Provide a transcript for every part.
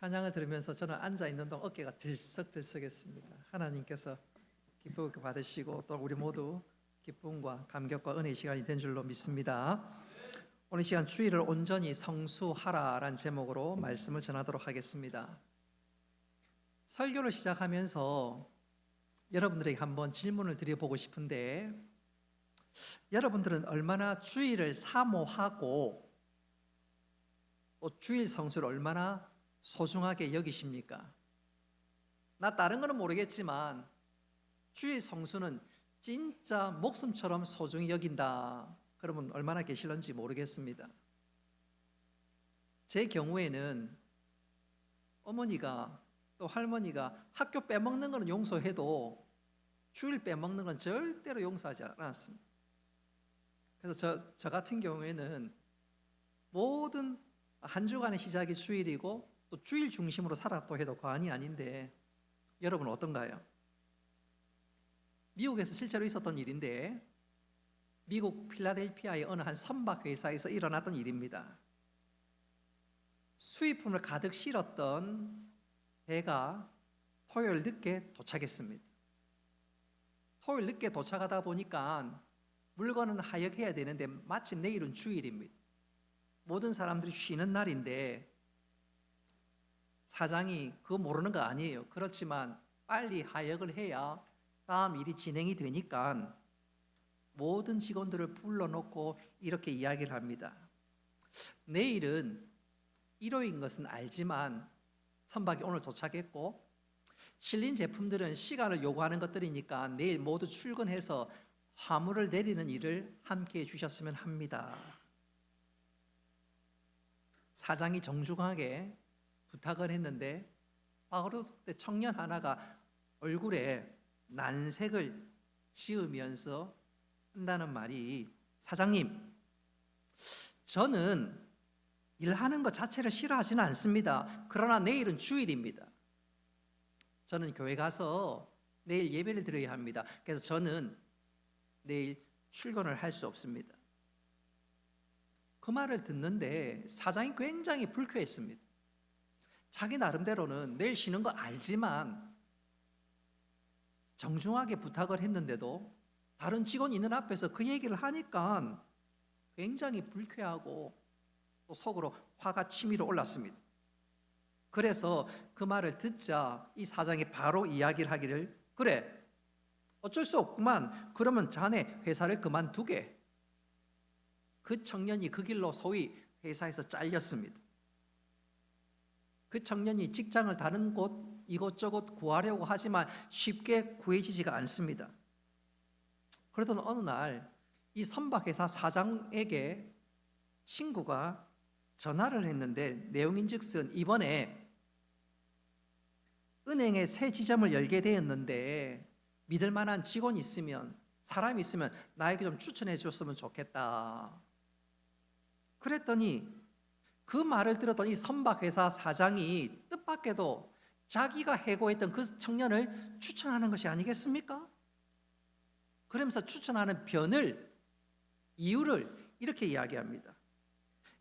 찬양을 들으면서 저는 앉아있는 동안 어깨가 들썩들썩했습니다. 하나님께서 기쁘게 받으시고 또 우리 모두 기쁨과 감격과 은혜의 시간이 된 줄로 믿습니다. 오늘 시간 주일을 온전히 성수하라라는 제목으로 말씀을 전하도록 하겠습니다. 설교를 시작하면서 여러분들에게 한번 질문을 드려보고 싶은데, 여러분들은 얼마나 주일을 사모하고 또 주일 성수를 얼마나 소중하게 여기십니까? 나 다른 거는 모르겠지만 주일 성수는 진짜 목숨처럼 소중히 여긴다. 그러면 얼마나 계실런지 모르겠습니다. 제 경우에는 어머니가 또 할머니가 학교 빼먹는 거는 용서해도 주일 빼먹는 건 절대로 용서하지 않았습니다. 그래서 저 같은 경우에는 모든 한 주간의 시작이 주일이고 또 주일 중심으로 살았다 해도 과언이 아닌데, 여러분은 어떤가요? 미국에서 실제로 있었던 일인데, 미국 필라델피아의 어느 한 선박 회사에서 일어났던 일입니다. 수입품을 가득 실었던 배가 토요일 늦게 도착했습니다. 토요일 늦게 도착하다 보니까 물건은 하역해야 되는데 마침 내일은 주일입니다. 모든 사람들이 쉬는 날인데 사장이 그거 모르는 거 아니에요. 그렇지만 빨리 하역을 해야 다음 일이 진행이 되니까 모든 직원들을 불러놓고 이렇게 이야기를 합니다. 내일은 일요일인 것은 알지만 선박이 오늘 도착했고 실린 제품들은 시간을 요구하는 것들이니까 내일 모두 출근해서 화물을 내리는 일을 함께 해주셨으면 합니다. 사장이 정중하게 부탁을 했는데 바로 그때 청년 하나가 얼굴에 난색을 지으면서 한다는 말이, 사장님, 저는 일하는 것 자체를 싫어하지는 않습니다. 그러나 내일은 주일입니다. 저는 교회 가서 내일 예배를 드려야 합니다. 그래서 저는 내일 출근을 할 수 없습니다. 그 말을 듣는데 사장이 굉장히 불쾌했습니다. 자기 나름대로는 내일 쉬는 거 알지만 정중하게 부탁을 했는데도 다른 직원이 있는 앞에서 그 얘기를 하니까 굉장히 불쾌하고 또 속으로 화가 치밀어 올랐습니다. 그래서 그 말을 듣자 이 사장이 바로 이야기를 하기를, 그래, 어쩔 수 없구만. 그러면 자네 회사를 그만두게. 그 청년이 그 길로 소위 회사에서 잘렸습니다. 그 청년이 직장을 다른 곳 이곳저곳 구하려고 하지만 쉽게 구해지지가 않습니다. 그러던 어느 날 이 선박회사 사장에게 친구가 전화를 했는데 내용인즉슨 이번에 은행에 새 지점을 열게 되었는데 믿을 만한 직원이 있으면, 사람이 있으면 나에게 좀 추천해 줬으면 좋겠다. 그랬더니 그 말을 들었던 이 선박회사 사장이 뜻밖에도 자기가 해고했던 그 청년을 추천하는 것이 아니겠습니까? 그러면서 추천하는 이유를 이렇게 이야기합니다.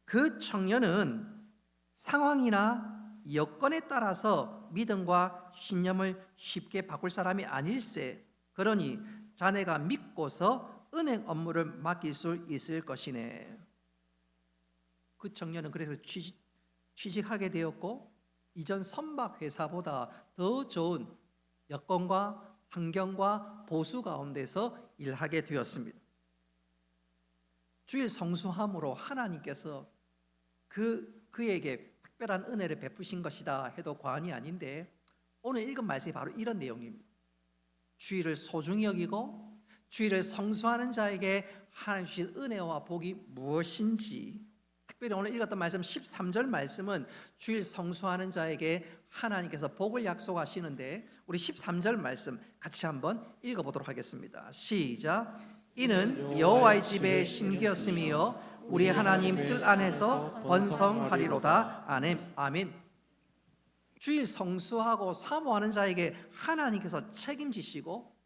그 청년은 상황이나 여건에 따라서 믿음과 신념을 쉽게 바꿀 사람이 아닐세. 그러니 자네가 믿고서 은행 업무를 맡길 수 있을 것이네. 그 청년은 그래서 취직하게 되었고 이전 선박 회사보다 더 좋은 여건과 환경과 보수 가운데서 일하게 되었습니다. 주일 성수함으로 하나님께서 그에게 특별한 은혜를 베푸신 것이다 해도 과언이 아닌데, 오늘 읽은 말씀이 바로 이런 내용입니다. 주일을 소중히 여기고 주일을 성수하는 자에게 하나님 주신 은혜와 복이 무엇인지, 특별히 오늘 읽었던 말씀 13절 말씀은 주일 성수하는 자에게 하나님께서 복을 약속하시는데, 우리 13절 말씀 같이 한번 읽어보도록 하겠습니다. 시작. 이는 여호와의 집에 심기였음이요 우리 하나님 뜻 안에서 번성하리로다. 아멘. 주일 성수하고 사모하는 자에게 하나님께서 책임지시고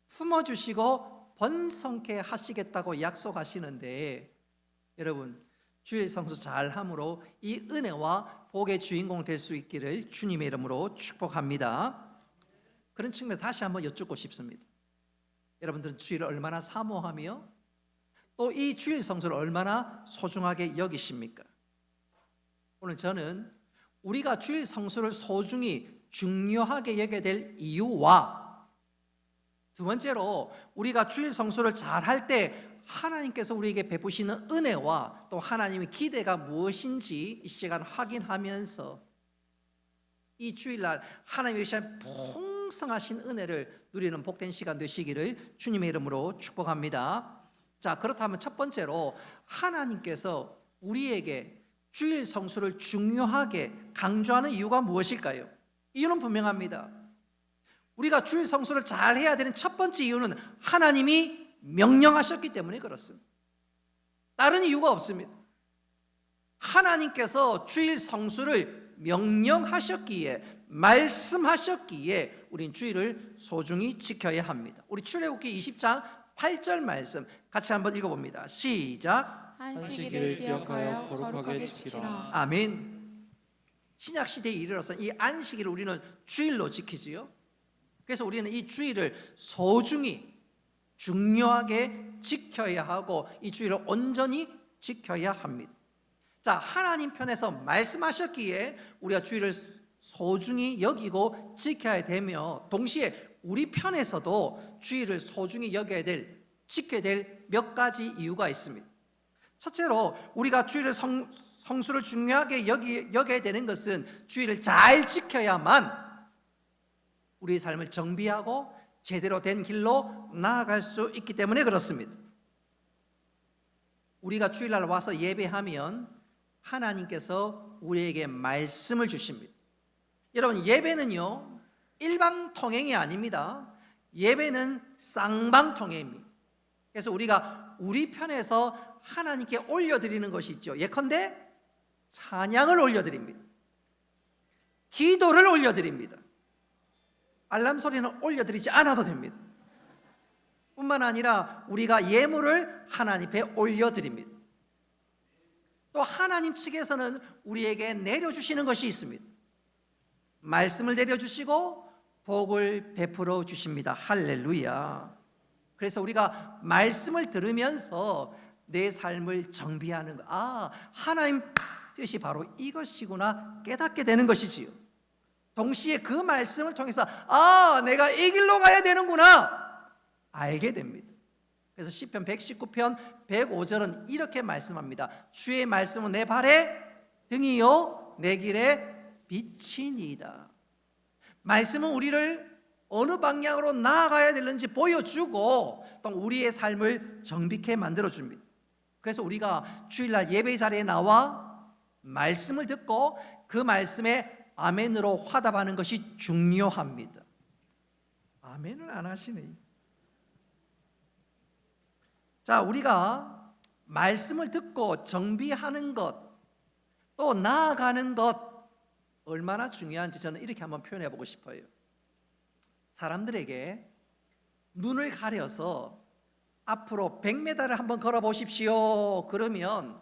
품어주시고 번성케 하시겠다고 약속하시는데, 여러분, 주일 성수 잘함으로 이 은혜와 복의 주인공 될 수 있기를 주님의 이름으로 축복합니다. 그런 측면에서 다시 한번 여쭙고 싶습니다. 여러분들은 주일을 얼마나 사모하며 또 이 주일 성수를 얼마나 소중하게 여기십니까? 오늘 저는 우리가 주일 성수를 소중히 중요하게 여겨야 될 이유와 두 번째로 우리가 주일 성수를 잘할 때 하나님께서 우리에게 베푸시는 은혜와 또 하나님의 기대가 무엇인지 이 시간 확인하면서 이 주일날 하나님의 시간 풍성하신 은혜를 누리는 복된 시간 되시기를 주님의 이름으로 축복합니다. 자, 그렇다면 첫 번째로 하나님께서 우리에게 주일 성수를 중요하게 강조하는 이유가 무엇일까요? 이유는 분명합니다. 우리가 주일 성수를 잘 해야 되는 첫 번째 이유는 하나님이 명령하셨기 때문에 그렇습니다. 다른 이유가 없습니다. 하나님께서 주일 성수를 명령하셨기에, 말씀하셨기에 우린 주일을 소중히 지켜야 합니다. 우리 출애굽기 20장 8절 말씀 같이 한번 읽어봅니다. 시작. 안식일을 기억하여 거룩하게 지키라. 아멘. 신약 시대에 이르러서 이 안식일을 우리는 주일로 지키지요. 그래서 우리는 이 주일을 소중히 중요하게 지켜야 하고 이 주일을 온전히 지켜야 합니다. 자, 하나님 편에서 말씀하셨기에 우리가 주일을 소중히 여기고 지켜야 되며 동시에 우리 편에서도 주일을 소중히 여겨야 될, 지켜야 될 몇 가지 이유가 있습니다. 첫째로 우리가 주일을 성수를 중요하게 여겨야 되는 것은 주일을 잘 지켜야만 우리의 삶을 정비하고 제대로 된 길로 나아갈 수 있기 때문에 그렇습니다. 우리가 주일날 와서 예배하면 하나님께서 우리에게 말씀을 주십니다. 여러분, 예배는요 일방통행이 아닙니다. 예배는 쌍방통행입니다. 그래서 우리가 우리 편에서 하나님께 올려드리는 것이 있죠. 예컨대 찬양을 올려드립니다. 기도를 올려드립니다. 알람 소리는 올려드리지 않아도 됩니다. 뿐만 아니라 우리가 예물을 하나님 앞에 올려드립니다. 또 하나님 측에서는 우리에게 내려주시는 것이 있습니다. 말씀을 내려주시고 복을 베풀어 주십니다. 할렐루야. 그래서 우리가 말씀을 들으면서 내 삶을 정비하는 것, 하나님 뜻이 바로 이것이구나 깨닫게 되는 것이지요. 동시에 그 말씀을 통해서 내가 이 길로 가야 되는구나 알게 됩니다. 그래서 시편 119편 105절은 이렇게 말씀합니다. 주의 말씀은 내 발의 등이요 내 길의 빛이니이다. 말씀은 우리를 어느 방향으로 나아가야 되는지 보여주고 또 우리의 삶을 정직하게 만들어줍니다. 그래서 우리가 주일날 예배 자리에 나와 말씀을 듣고 그 말씀에 아멘으로 화답하는 것이 중요합니다. 아멘을 안 하시네. 자, 우리가 말씀을 듣고 정비하는 것, 또 나아가는 것 얼마나 중요한지 저는 이렇게 한번 표현해 보고 싶어요. 사람들에게 눈을 가려서 앞으로 100m를 한번 걸어 보십시오. 그러면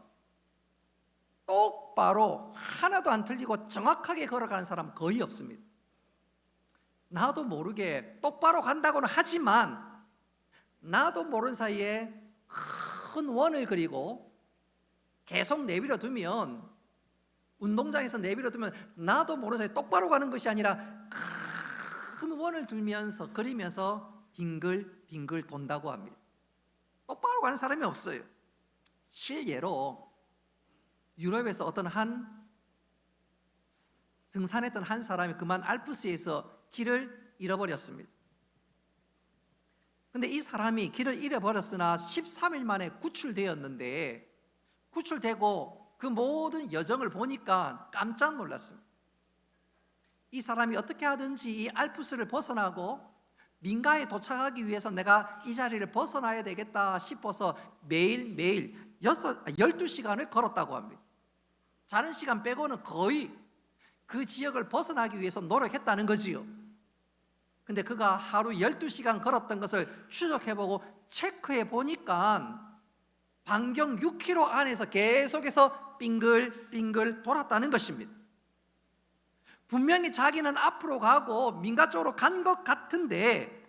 똑바로 하나도 안 틀리고 정확하게 걸어가는 사람 거의 없습니다. 나도 모르게 똑바로 간다고는 하지만 나도 모르는 사이에 큰 원을 그리고 계속 내버려 두면, 운동장에서 내버려 두면 나도 모르는 사이에 똑바로 가는 것이 아니라 큰 원을 그리면서 빙글빙글 돈다고 합니다. 똑바로 가는 사람이 없어요. 실예로 유럽에서 어떤 등산했던 한 사람이 그만 알프스에서 길을 잃어버렸습니다. 근데 이 사람이 길을 잃어버렸으나 13일 만에 구출되었는데, 구출되고 그 모든 여정을 보니까 깜짝 놀랐습니다. 이 사람이 어떻게 하든지 이 알프스를 벗어나고 민가에 도착하기 위해서 내가 이 자리를 벗어나야 되겠다 싶어서 매일매일 12시간을 걸었다고 합니다. 자는 시간 빼고는 거의 그 지역을 벗어나기 위해서 노력했다는 거지요. 근데 그가 하루 12시간 걸었던 것을 추적해보고 체크해 보니까 반경 6km 안에서 계속해서 빙글빙글 돌았다는 것입니다. 분명히 자기는 앞으로 가고 민가 쪽으로 간 것 같은데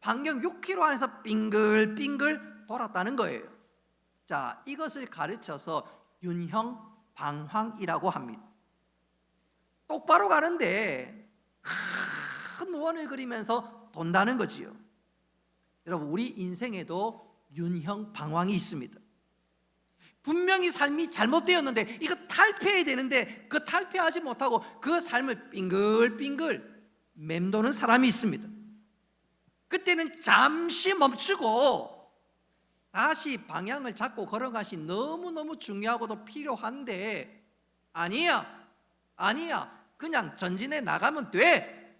반경 6km 안에서 빙글빙글 돌았다는 거예요. 자, 이것을 가르쳐서 윤형 방황이라고 합니다. 똑바로 가는데 큰 원을 그리면서 돈다는 거지요. 여러분, 우리 인생에도 윤형 방황이 있습니다. 분명히 삶이 잘못되었는데 이거 탈피해야 되는데 그 탈피하지 못하고 그 삶을 빙글빙글 맴도는 사람이 있습니다. 그때는 잠시 멈추고 다시 방향을 잡고 걸어가시 너무너무 중요하고도 필요한데 아니야 그냥 전진해 나가면 돼.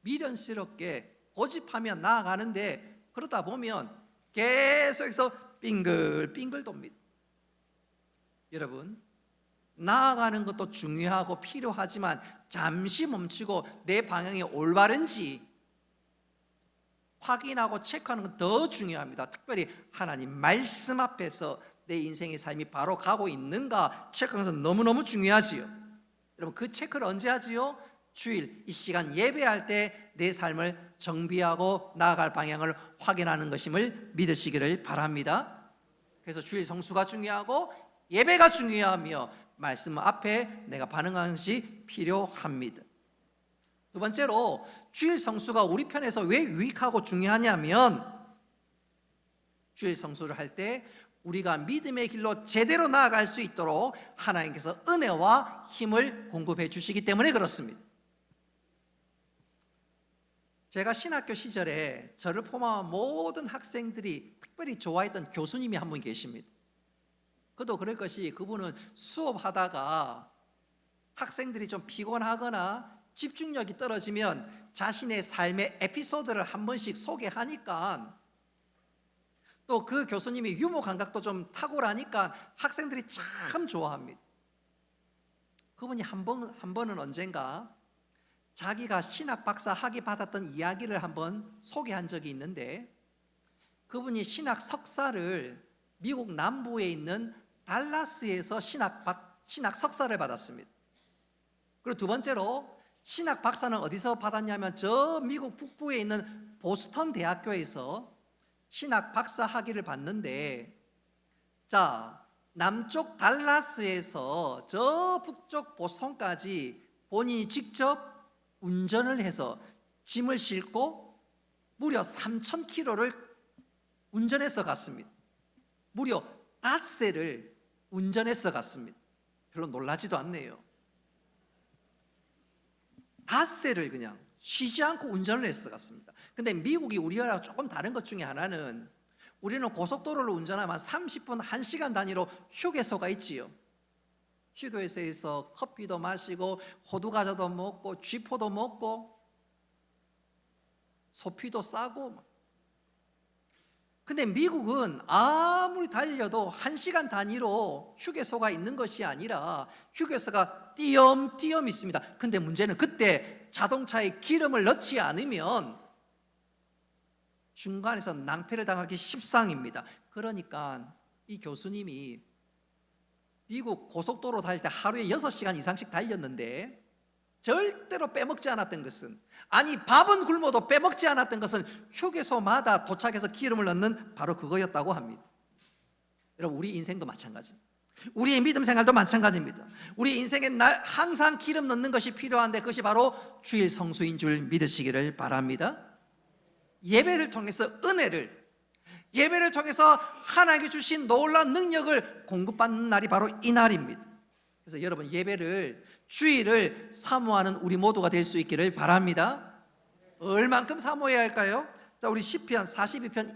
미련스럽게 고집하며 나아가는데 그러다 보면 계속해서 빙글빙글 돕니다. 여러분, 나아가는 것도 중요하고 필요하지만 잠시 멈추고 내 방향이 올바른지 확인하고 체크하는 건 더 중요합니다. 특별히 하나님 말씀 앞에서 내 인생의 삶이 바로 가고 있는가 체크하는 것은 너무너무 중요하지요. 여러분, 그 체크를 언제 하지요? 주일 이 시간 예배할 때 내 삶을 정비하고 나아갈 방향을 확인하는 것임을 믿으시기를 바랍니다. 그래서 주일 성수가 중요하고 예배가 중요하며 말씀 앞에 내가 반응하는 것이 필요합니다. 두 번째로 주일 성수가 우리 편에서 왜 유익하고 중요하냐면 주일 성수를 할 때 우리가 믿음의 길로 제대로 나아갈 수 있도록 하나님께서 은혜와 힘을 공급해 주시기 때문에 그렇습니다. 제가 신학교 시절에 저를 포함한 모든 학생들이 특별히 좋아했던 교수님이 한 분 계십니다. 그도 그럴 것이 그분은 수업하다가 학생들이 좀 피곤하거나 집중력이 떨어지면 자신의 삶의 에피소드를 한 번씩 소개하니까 또 그 교수님이 유머 감각도 좀 탁월하니까 학생들이 참 좋아합니다. 그분이 한 번은 언젠가 자기가 신학 박사 학위 받았던 이야기를 한번 소개한 적이 있는데 그분이 신학 석사를 미국 남부에 있는 달라스에서 신학 석사를 받았습니다. 그리고 두 번째로 신학 박사는 어디서 받았냐면 저 미국 북부에 있는 보스턴 대학교에서 신학 박사 학위를 받는데 자, 남쪽 달라스에서 저 북쪽 보스턴까지 본인이 직접 운전을 해서 짐을 싣고 무려 3,000km를 운전해서 갔습니다. 무려 닷새를 운전해서 갔습니다. 별로 놀라지도 않네요. 닷새를 그냥 쉬지 않고 운전을 해서 갔습니다. 근데 미국이 우리랑 조금 다른 것 중에 하나는 우리는 고속도로를 운전하면 30분, 1시간 단위로 휴게소가 있지요. 휴게소에서 커피도 마시고 호두과자도 먹고 쥐포도 먹고 소피도 싸고. 근데 미국은 아무리 달려도 1시간 단위로 휴게소가 있는 것이 아니라 휴게소가 띄엄띄엄 있습니다. 근데 문제는 그때 자동차에 기름을 넣지 않으면 중간에서 낭패를 당하기 십상입니다. 그러니까 이 교수님이 미국 고속도로 달릴 때 하루에 6시간 이상씩 달렸는데 절대로 빼먹지 않았던 것은, 아니 밥은 굶어도 빼먹지 않았던 것은 휴게소마다 도착해서 기름을 넣는 바로 그거였다고 합니다. 여러분, 우리 인생도 마찬가지입니다. 우리의 믿음 생활도 마찬가지입니다. 우리 인생에 항상 기름 넣는 것이 필요한데 그것이 바로 주일 성수인 줄 믿으시기를 바랍니다. 예배를 통해서 예배를 통해서 하나님께 주신 놀라운 능력을 공급받는 날이 바로 이 날입니다. 그래서 여러분, 예배를, 주일을 사모하는 우리 모두가 될 수 있기를 바랍니다. 얼만큼 사모해야 할까요? 자, 우리 시편 42편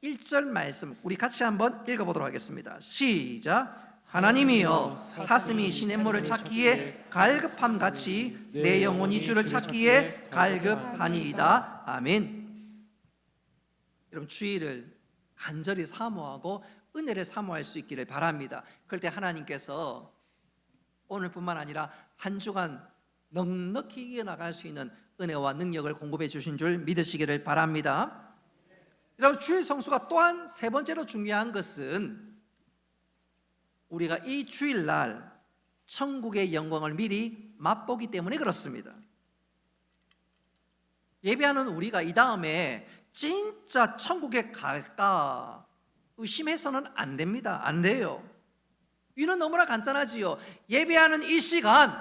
1절 말씀 우리 같이 한번 읽어보도록 하겠습니다. 시작. 하나님이여, 사슴이 시냇물을 찾기에 갈급함같이 내 영혼이 주를 찾기에 갈급하니이다. 아멘. 여러분, 주일을 간절히 사모하고 은혜를 사모할 수 있기를 바랍니다. 그럴 때 하나님께서 오늘뿐만 아니라 한 주간 넉넉히 이겨나갈 수 있는 은혜와 능력을 공급해 주신 줄 믿으시기를 바랍니다. 여러분, 주일 성수가 또한 세 번째로 중요한 것은 우리가 이 주일날 천국의 영광을 미리 맛보기 때문에 그렇습니다. 예배하는 우리가 이 다음에 진짜 천국에 갈까 의심해서는 안 됩니다. 안 돼요. 이유는 너무나 간단하지요. 예배하는 이 시간,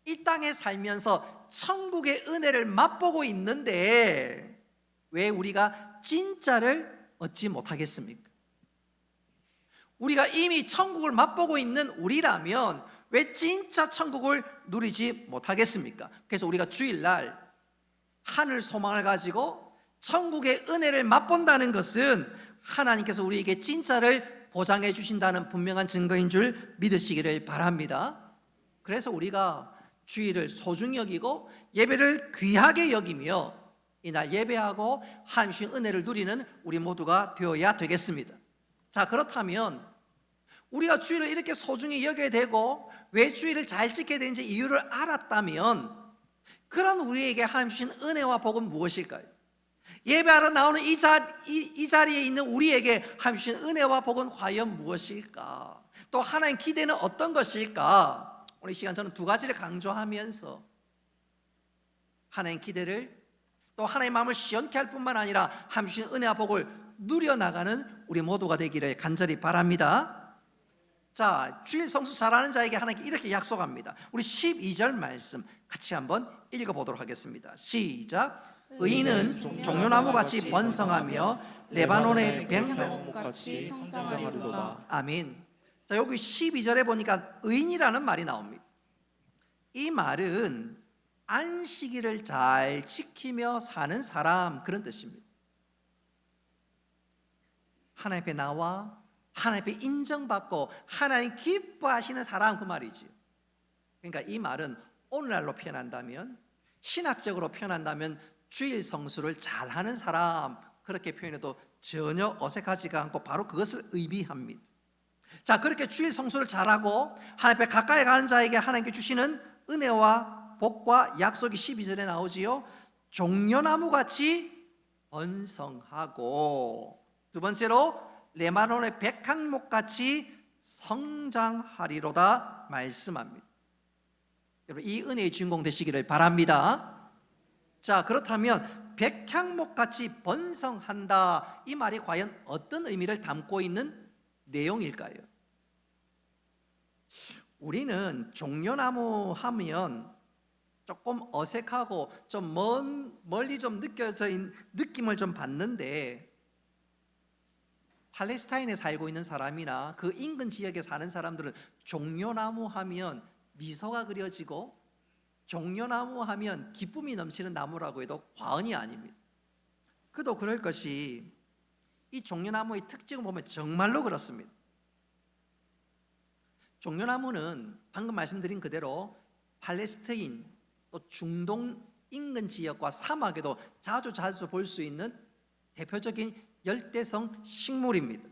이 땅에 살면서 천국의 은혜를 맛보고 있는데 왜 우리가 진짜를 얻지 못하겠습니까? 우리가 이미 천국을 맛보고 있는 우리라면 왜 진짜 천국을 누리지 못하겠습니까? 그래서 우리가 주일날 하늘 소망을 가지고 천국의 은혜를 맛본다는 것은 하나님께서 우리에게 진짜를 보장해 주신다는 분명한 증거인 줄 믿으시기를 바랍니다. 그래서 우리가 주일을 소중히 여기고 예배를 귀하게 여기며 이날 예배하고 하나님 주신 은혜를 누리는 우리 모두가 되어야 되겠습니다. 자, 그렇다면 우리가 주일을 이렇게 소중히 여겨야 되고 왜 주일을 잘 지켜야 되는지 이유를 알았다면 그런 우리에게 하나님 주신 은혜와 복은 무엇일까요? 예배하러 나오는 이 자리에 있는 우리에게 하나님 주신 은혜와 복은 과연 무엇일까? 또 하나님 기대는 어떤 것일까? 오늘 이 시간 저는 두 가지를 강조하면서 하나님 기대를 또 하나님의 마음을 시원케 할 뿐만 아니라 하나님 주신 은혜와 복을 누려나가는 우리 모두가 되기를 간절히 바랍니다. 자, 주일 성수 잘하는 자에게 하나님께 이렇게 약속합니다. 우리 12절 말씀 같이 한번 읽어보도록 하겠습니다. 시작. 의인은 종려나무같이 번성하며 레바논의 백향목같이 성장하리로다. 아멘. 자, 여기 12절에 보니까 의인이라는 말이 나옵니다. 이 말은 안식일을 잘 지키며 사는 사람, 그런 뜻입니다. 하나님 앞에 나와 하나님 앞에 인정받고 하나님 기뻐하시는 사람, 그 말이지요. 그러니까 이 말은 오늘날로 표현한다면, 신학적으로 표현한다면 주일 성수를 잘하는 사람, 그렇게 표현해도 전혀 어색하지가 않고 바로 그것을 의미합니다. 자, 그렇게 주일 성수를 잘하고 하나님 앞에 가까이 가는 자에게 하나님께 주시는 은혜와 복과 약속이 12절에 나오지요. 종려나무같이 번성하고, 두 번째로 레바논의 백향목같이 성장하리로다 말씀합니다. 여러분, 이 은혜의 주인공 되시기를 바랍니다. 자, 그렇다면 백향목같이 번성한다, 이 말이 과연 어떤 의미를 담고 있는 내용일까요? 우리는 종려나무 하면 조금 어색하고 좀 멀리 좀 느껴진 느낌을 좀 받는데, 팔레스타인에 살고 있는 사람이나 그 인근 지역에 사는 사람들은 종려나무 하면 미소가 그려지고 종려나무 하면 기쁨이 넘치는 나무라고 해도 과언이 아닙니다. 그도 그럴 것이 이 종려나무의 특징을 보면 정말로 그렇습니다. 종려나무는 방금 말씀드린 그대로 팔레스타인 또 중동 인근 지역과 사막에도 자주 볼 수 있는 대표적인 열대성 식물입니다.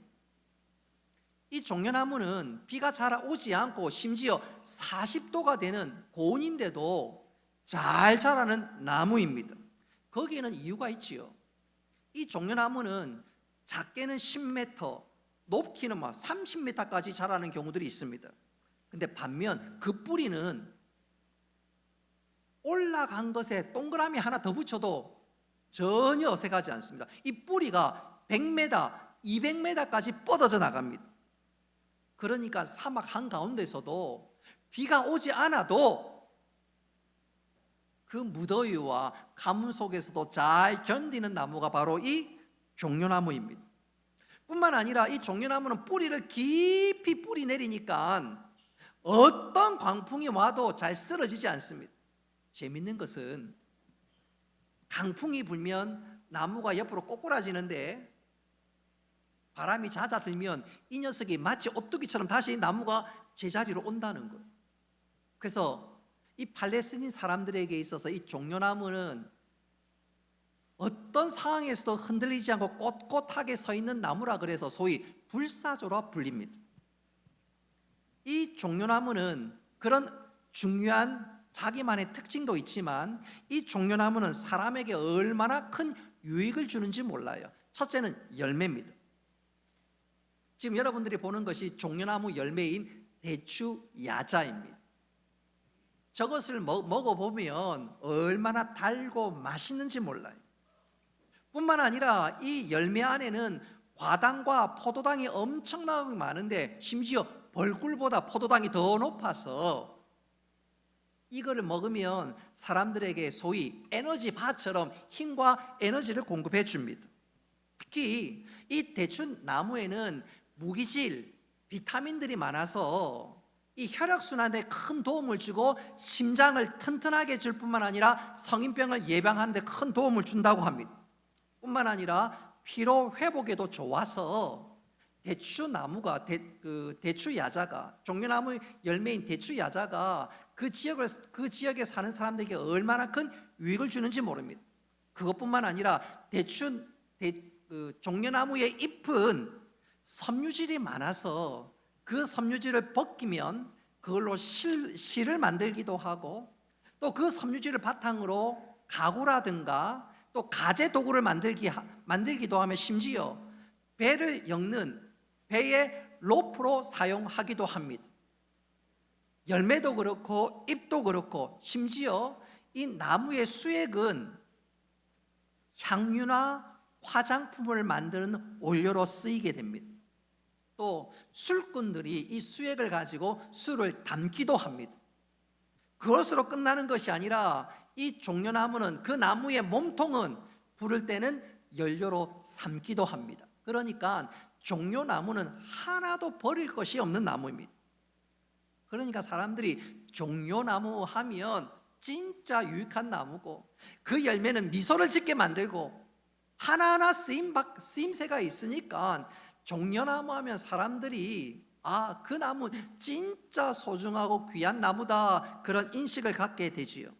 이 종려나무는 비가 잘 오지 않고 심지어 40도가 되는 고온인데도 잘 자라는 나무입니다. 거기에는 이유가 있지요. 이 종려나무는 작게는 10m, 높기는 막 30m까지 자라는 경우들이 있습니다. 근데 반면 그 뿌리는 올라간 것에 동그라미 하나 더 붙여도 전혀 어색하지 않습니다. 이 뿌리가 100m, 200m까지 뻗어져 나갑니다. 그러니까 사막 한가운데서도 비가 오지 않아도 그 무더위와 가뭄 속에서도 잘 견디는 나무가 바로 이 종려나무입니다. 뿐만 아니라 이 종려나무는 뿌리를 깊이 뿌리 내리니까 어떤 광풍이 와도 잘 쓰러지지 않습니다. 재밌는 것은 강풍이 불면 나무가 옆으로 꼬꾸라지는데 바람이 잦아들면 이 녀석이 마치 오뚜기처럼 다시 나무가 제자리로 온다는 거예요. 그래서 이 팔레스타인 사람들에게 있어서 이 종려나무는 어떤 상황에서도 흔들리지 않고 꼿꼿하게 서 있는 나무라 그래서 소위 불사조라 불립니다. 이 종려나무는 그런 중요한 자기만의 특징도 있지만 이 종려나무는 사람에게 얼마나 큰 유익을 주는지 몰라요. 첫째는 열매입니다. 지금 여러분들이 보는 것이 종려나무 열매인 대추 야자입니다. 저것을 먹어보면 얼마나 달고 맛있는지 몰라요. 뿐만 아니라 이 열매 안에는 과당과 포도당이 엄청나게 많은데 심지어 벌꿀보다 포도당이 더 높아서 이거를 먹으면 사람들에게 소위 에너지바처럼 힘과 에너지를 공급해 줍니다. 특히 이 대추나무에는 무기질, 비타민들이 많아서 이 혈액순환에 큰 도움을 주고 심장을 튼튼하게 해줄 뿐만 아니라 성인병을 예방하는 데 큰 도움을 준다고 합니다. 뿐만 아니라 피로 회복에도 좋아서 대추나무가 대추 야자가 종려나무 열매인 대추 야자가 그 지역에 사는 사람들에게 얼마나 큰 유익을 주는지 모릅니다. 그것뿐만 아니라 종려나무의 잎은 섬유질이 많아서 그 섬유질을 벗기면 그걸로 실을 만들기도 하고 또 그 섬유질을 바탕으로 가구라든가 또 가재 도구를 만들기도 하며 심지어 배를 엮는 배의 로프로 사용하기도 합니다. 열매도 그렇고 잎도 그렇고 심지어 이 나무의 수액은 향유나 화장품을 만드는 원료로 쓰이게 됩니다. 또 술꾼들이 이 수액을 가지고 술을 담기도 합니다. 그것으로 끝나는 것이 아니라 이 종려나무는 그 나무의 몸통은 부를 때는 연료로 삼기도 합니다. 그러니까 종려나무는 하나도 버릴 것이 없는 나무입니다. 그러니까 사람들이 종려나무 하면 진짜 유익한 나무고 그 열매는 미소를 짓게 만들고 하나하나 쓰임새가 있으니까 종려나무 하면 사람들이 그 나무 진짜 소중하고 귀한 나무다 그런 인식을 갖게 되지요.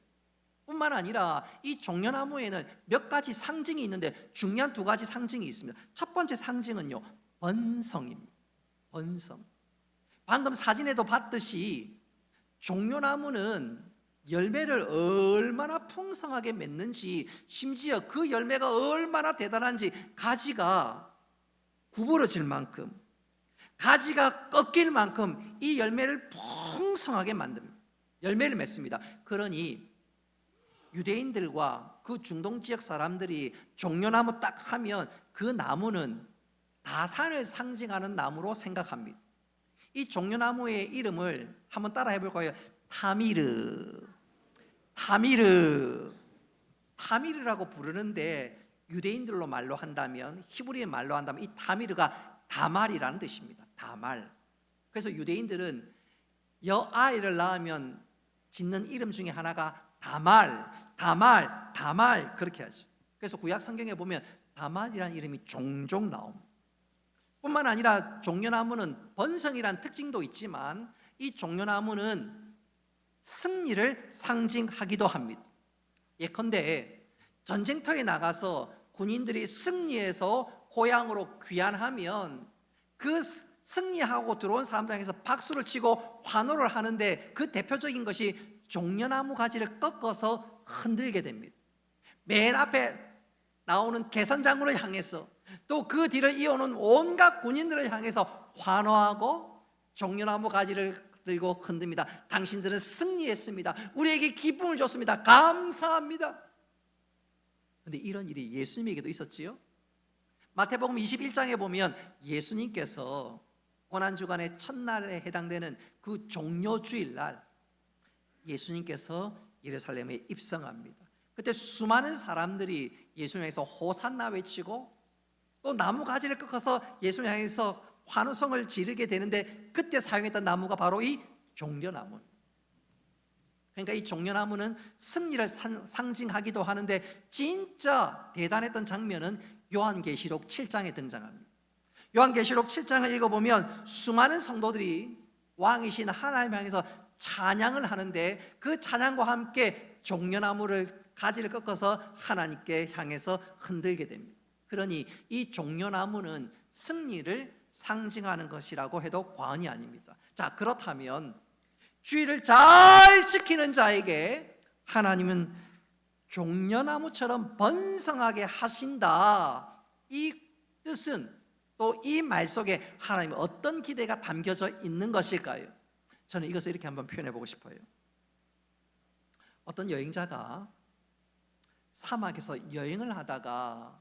뿐만 아니라 이 종려나무에는 몇 가지 상징이 있는데 중요한 두 가지 상징이 있습니다. 첫 번째 상징은요, 번성입니다. 번성. 방금 사진에도 봤듯이 종려나무는 열매를 얼마나 풍성하게 맺는지 심지어 그 열매가 얼마나 대단한지 가지가 구부러질 만큼 가지가 꺾일 만큼 이 열매를 풍성하게 만듭니다. 열매를 맺습니다. 그러니 유대인들과 그 중동 지역 사람들이 종려나무 딱 하면 그 나무는 다산을 상징하는 나무로 생각합니다. 이 종려나무의 이름을 한번 따라 해볼 거예요. 타미르라고 부르는데 유대인들로 말로 한다면 히브리의 말로 한다면 이 타미르가 다말이라는 뜻입니다. 다말. 그래서 유대인들은 여아이를 낳으면 짓는 이름 중에 하나가 다말 그렇게 하죠. 그래서 구약 성경에 보면 다말이라는 이름이 종종 나옵니다. 뿐만 아니라 종려나무는 번성이라는 특징도 있지만 이 종려나무는 승리를 상징하기도 합니다. 예컨대 전쟁터에 나가서 군인들이 승리해서 고향으로 귀환하면 그 승리하고 들어온 사람들 향해서 박수를 치고 환호를 하는데 그 대표적인 것이 종려나무 가지를 꺾어서 흔들게 됩니다. 맨 앞에 나오는 개선장군을 향해서 또 그 뒤를 이어오는 온갖 군인들을 향해서 환호하고 종려나무 가지를 들고 흔듭니다. 당신들은 승리했습니다. 우리에게 기쁨을 줬습니다. 감사합니다. 그런데 이런 일이 예수님에게도 있었지요. 마태복음 21장에 보면 예수님께서 고난주간의 첫날에 해당되는 그 종려주일날 예수님께서 예루살렘에 입성합니다. 그때 수많은 사람들이 예수님 향해서 호산나 외치고 또 나무 가지를 꺾어서 예수님 향해서 환호성을 지르게 되는데 그때 사용했던 나무가 바로 이 종려나무입니다. 그러니까 이 종려나무는 승리를 상징하기도 하는데 진짜 대단했던 장면은 요한계시록 7장에 등장합니다. 요한계시록 7장을 읽어보면 수많은 성도들이 왕이신 하나님 향해서 찬양을 하는데 그 찬양과 함께 종려나무를 가지를 꺾어서 하나님께 향해서 흔들게 됩니다. 그러니 이 종려나무는 승리를 상징하는 것이라고 해도 과언이 아닙니다. 자, 그렇다면 주의를 잘 지키는 자에게 하나님은 종려나무처럼 번성하게 하신다. 이 뜻은 또 이 말 속에 하나님의 어떤 기대가 담겨져 있는 것일까요? 저는 이것을 이렇게 한번 표현해 보고 싶어요. 어떤 여행자가 사막에서 여행을 하다가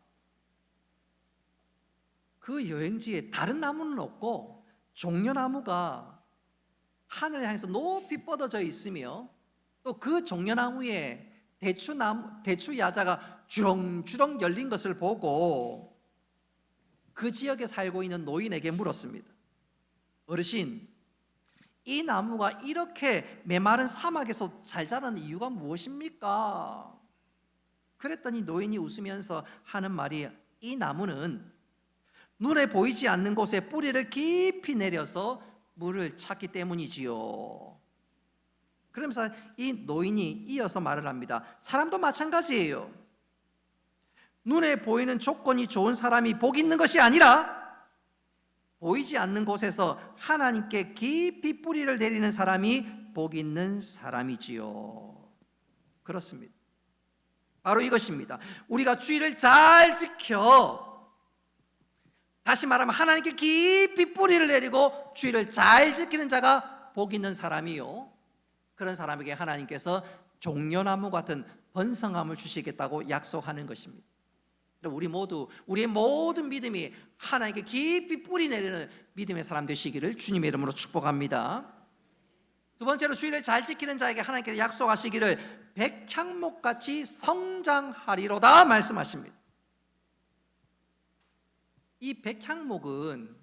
그 여행지에 다른 나무는 없고 종려나무가 하늘을 향해서 높이 뻗어져 있으며 또 그 종려나무에 대추 야자가 주렁주렁 열린 것을 보고 그 지역에 살고 있는 노인에게 물었습니다. 어르신, 이 나무가 이렇게 메마른 사막에서 잘 자라는 이유가 무엇입니까? 그랬더니 노인이 웃으면서 하는 말이, 이 나무는 눈에 보이지 않는 곳에 뿌리를 깊이 내려서 물을 찾기 때문이지요. 그러면서 이 노인이 이어서 말을 합니다. 사람도 마찬가지예요. 눈에 보이는 조건이 좋은 사람이 복 있는 것이 아니라 보이지 않는 곳에서 하나님께 깊이 뿌리를 내리는 사람이 복 있는 사람이지요. 그렇습니다. 바로 이것입니다. 우리가 주의를 잘 지켜, 다시 말하면 하나님께 깊이 뿌리를 내리고 주의를 잘 지키는 자가 복 있는 사람이요, 그런 사람에게 하나님께서 종려나무 같은 번성함을 주시겠다고 약속하는 것입니다. 우리의 모든 믿음이 하나님께 깊이 뿌리 내리는 믿음의 사람 되시기를 주님의 이름으로 축복합니다. 두 번째로 주의를 잘 지키는 자에게 하나님께서 약속하시기를 백향목같이 성장하리로다 말씀하십니다. 이 백향목은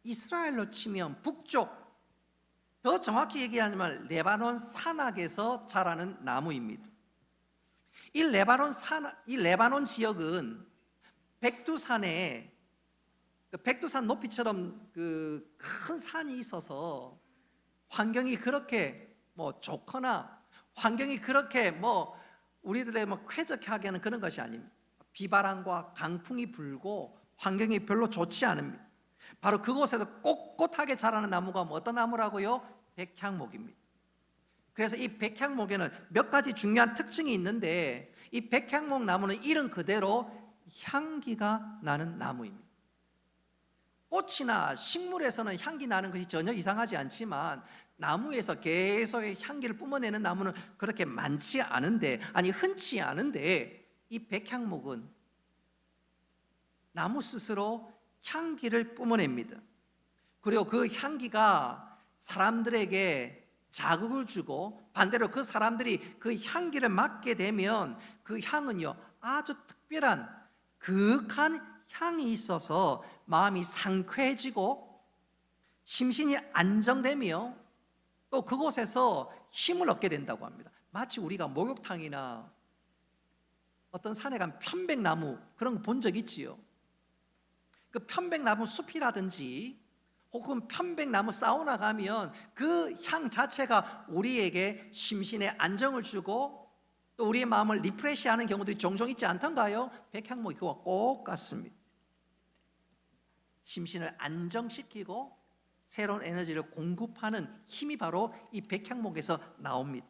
이스라엘로 치면 북쪽, 더 정확히 얘기하자면 레바논 산악에서 자라는 나무입니다. 이 레바논 지역은 백두산에, 백두산 높이처럼 그 큰 산이 있어서 환경이 그렇게 좋거나 환경이 그렇게 우리들의 쾌적하게 하는 그런 것이 아닙니다. 비바람과 강풍이 불고 환경이 별로 좋지 않습니다. 바로 그곳에서 꼿꼿하게 자라는 나무가 어떤 나무라고요? 백향목입니다. 그래서 이 백향목에는 몇 가지 중요한 특징이 있는데, 이 백향목 나무는 이름 그대로 향기가 나는 나무입니다. 꽃이나 식물에서는 향기 나는 것이 전혀 이상하지 않지만 나무에서 계속 향기를 뿜어내는 나무는 그렇게 많지 않은데, 흔치 않은데, 이 백향목은 나무 스스로 향기를 뿜어냅니다. 그리고 그 향기가 사람들에게 자극을 주고 반대로 그 사람들이 그 향기를 맡게 되면 그 향은요, 아주 특별한 그윽한 향이 있어서 마음이 상쾌해지고 심신이 안정되며 또 그곳에서 힘을 얻게 된다고 합니다. 마치 우리가 목욕탕이나 어떤 산에 가면 편백나무 그런 거 본 적 있지요. 그 편백나무 숲이라든지 혹은 편백나무 사우나 가면 그 향 자체가 우리에게 심신에 안정을 주고 또 우리의 마음을 리프레시하는 경우도 종종 있지 않던가요? 백향목이 그와 똑같습니다. 심신을 안정시키고 새로운 에너지를 공급하는 힘이 바로 이 백향목에서 나옵니다.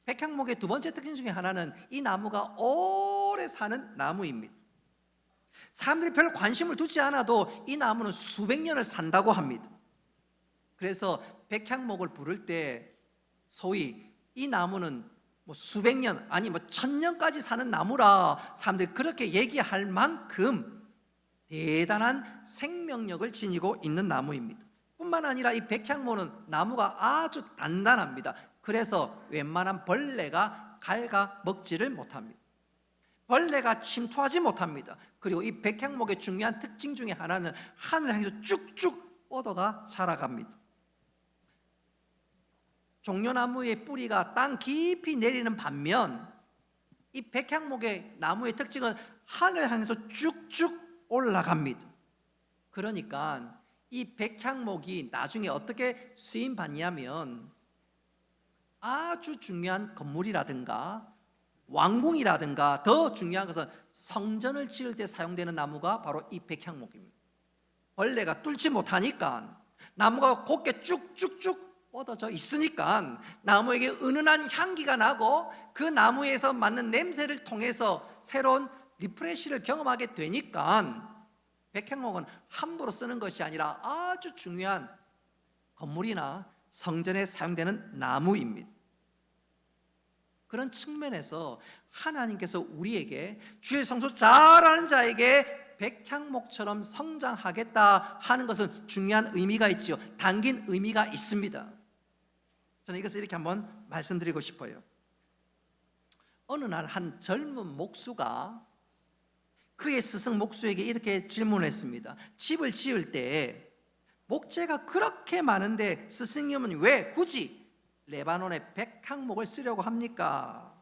백향목의 두 번째 특징 중에 하나는 이 나무가 오래 사는 나무입니다. 사람들이 별로 관심을 두지 않아도 이 나무는 수백 년을 산다고 합니다. 그래서 백향목을 부를 때 소위 이 나무는 수백 년, 천년까지 사는 나무라 사람들이 그렇게 얘기할 만큼 대단한 생명력을 지니고 있는 나무입니다. 뿐만 아니라 이 백향목은 나무가 아주 단단합니다. 그래서 웬만한 벌레가 갉아 먹지를 못합니다. 벌레가 침투하지 못합니다. 그리고 이 백향목의 중요한 특징 중에 하나는 하늘을 향해서 쭉쭉 뻗어가 자라갑니다. 종려나무의 뿌리가 땅 깊이 내리는 반면 이 백향목의 나무의 특징은 하늘을 향해서 쭉쭉 올라갑니다. 그러니까 이 백향목이 나중에 어떻게 쓰임 받냐면 아주 중요한 건물이라든가 왕궁이라든가 더 중요한 것은 성전을 지을 때 사용되는 나무가 바로 이 백향목입니다. 벌레가 뚫지 못하니까 나무가 곱게 쭉쭉쭉 뻗어져 있으니까 나무에게 은은한 향기가 나고 그 나무에서 맡는 냄새를 통해서 새로운 리프레시를 경험하게 되니까 백향목은 함부로 쓰는 것이 아니라 아주 중요한 건물이나 성전에 사용되는 나무입니다. 그런 측면에서 하나님께서 우리에게 주의 성소 잘하는 자에게 백향목처럼 성장하겠다 하는 것은 중요한 의미가 있지요. 담긴 의미가 있습니다. 저는 이것을 이렇게 한번 말씀드리고 싶어요. 어느 날 한 젊은 목수가 그의 스승 목수에게 이렇게 질문했습니다. 집을 지을 때 목재가 그렇게 많은데 스승님은 왜 굳이 레바논의 백향목을 쓰려고 합니까?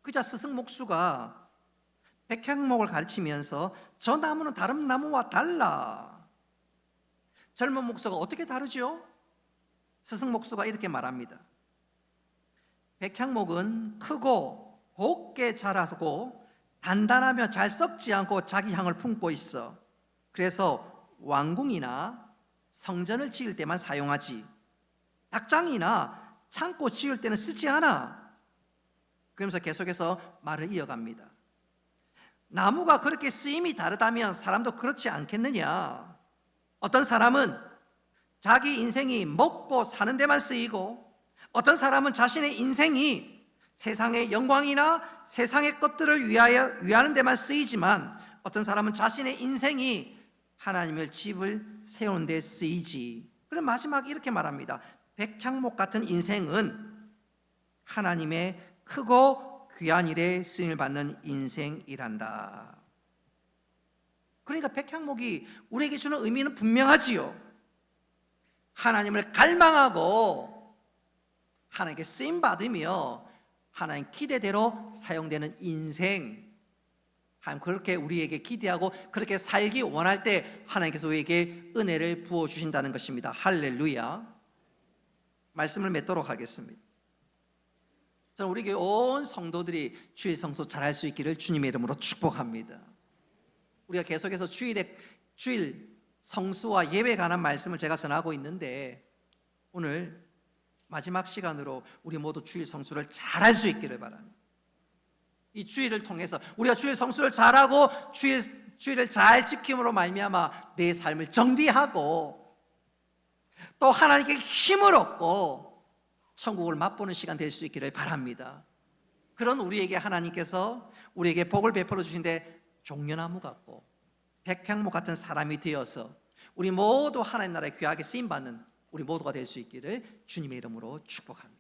그자 스승 목수가 백향목을 가르치면서 저 나무는 다른 나무와 달라. 젊은 목수가 어떻게 다르죠? 스승 목수가 이렇게 말합니다. 백향목은 크고 곱게 자라고 단단하며 잘 썩지 않고 자기 향을 품고 있어. 그래서 왕궁이나 성전을 지을 때만 사용하지 닭장이나 창고 지을 때는 쓰지 않아. 그러면서 계속해서 말을 이어갑니다. 나무가 그렇게 쓰임이 다르다면 사람도 그렇지 않겠느냐? 어떤 사람은 자기 인생이 먹고 사는 데만 쓰이고 어떤 사람은 자신의 인생이 세상의 영광이나 세상의 것들을 위하는 데만 쓰이지만 어떤 사람은 자신의 인생이 하나님의 집을 세우는 데 쓰이지. 그럼 마지막에 이렇게 말합니다. 백향목 같은 인생은 하나님의 크고 귀한 일에 쓰임을 받는 인생이란다. 그러니까 백향목이 우리에게 주는 의미는 분명하지요. 하나님을 갈망하고 하나님께 쓰임 받으며 하나님 기대대로 사용되는 인생, 하나님 그렇게 우리에게 기대하고 그렇게 살기 원할 때 하나님께서 우리에게 은혜를 부어주신다는 것입니다. 할렐루야. 말씀을 맺도록 하겠습니다. 저는 우리 교회 온 성도들이 주일 성소 잘할 수 있기를 주님의 이름으로 축복합니다. 우리가 계속해서 주일 성수와 예배에 관한 말씀을 제가 전하고 있는데 오늘 마지막 시간으로 우리 모두 주일 성수를 잘할 수 있기를 바랍니다. 이 주일을 통해서 우리가 주일 성수를 잘하고 주일을 잘 지킴으로 말미암아 내 삶을 정비하고 또 하나님께 힘을 얻고 천국을 맛보는 시간 될 수 있기를 바랍니다. 그런 우리에게 하나님께서 우리에게 복을 베풀어 주신데 종려나무 같고 백향목 같은 사람이 되어서 우리 모두 하나님 나라에 귀하게 쓰임받는 우리 모두가 될 수 있기를 주님의 이름으로 축복합니다.